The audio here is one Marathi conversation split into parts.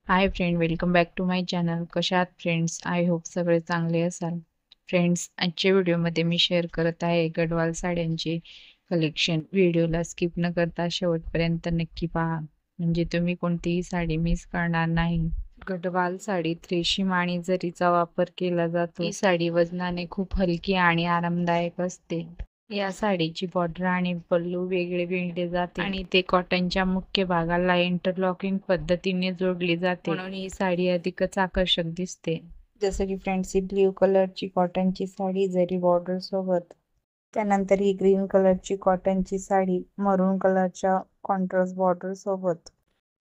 High friend, welcome back to my channel. कशा आहात फ्रेंड्स? आय होप सगळे चांगले असाल. फ्रेंड्स, आजच्या व्हिडिओमध्ये मी शेअर करत आहे गढवाल साड्यांचे कलेक्शन. व्हिडिओला स्किप न करता शेवटपर्यंत नक्की पहा, म्हणजे तुम्ही कोणतीही साडी मिस करणार नाही. गढवाल साडीत रेशीम आणि जरीचा वापर केला जातो. ही साडी वजनाने खूप हलकी आणि आरामदायक असते. या साडीची बॉर्डर आणि पल्लू वेगळे विणले जाते आणि ते कॉटनच्या मुख्य भागाला इंटरलॉकिंग पद्धतीने जोडली जाते, म्हणून ही साडी अधिकच आकर्षक दिसते. जसं की फ्रेंड्स, ही ब्ल्यू कलरची कॉटनची साडी जरी बॉर्डर सोबत, त्यानंतर ही ग्रीन कलरची कॉटनची साडी मरून कलरच्या कॉन्ट्रास्ट बॉर्डर सोबत.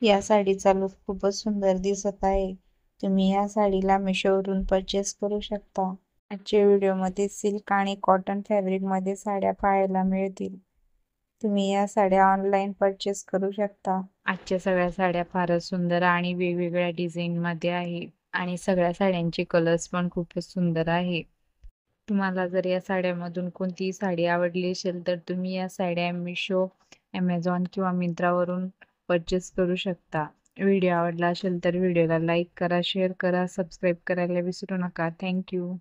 या साडीचा लुक खूपच सुंदर दिसत आहे. तुम्ही या साडीला मिशोवरून परचेस करू शकता. आजच्या व्हिडिओमध्ये सिल्क आणि कॉटन फॅब्रिक मध्ये साड्या पाहायला मिळतील. तुम्ही या साड्या ऑनलाईन परचेस करू शकता. आजच्या सगळ्या साड्या फारच सुंदर आणि वेगवेगळ्या डिझाईन मध्ये आहे आणि सगळ्या साड्यांचे कलर्स पण खूपच सुंदर आहे. तुम्हाला जर या साड्यामधून कोणतीही साडी आवडली असेल तर तुम्ही या साड्या मिशो, ॲमेझॉन किंवा मिंत्रावरून परचेस करू शकता. व्हिडिओ आवडला असेल तर व्हिडिओला लाईक करा, शेअर करा, सबस्क्राईब करायला विसरू नका. थँक्यू.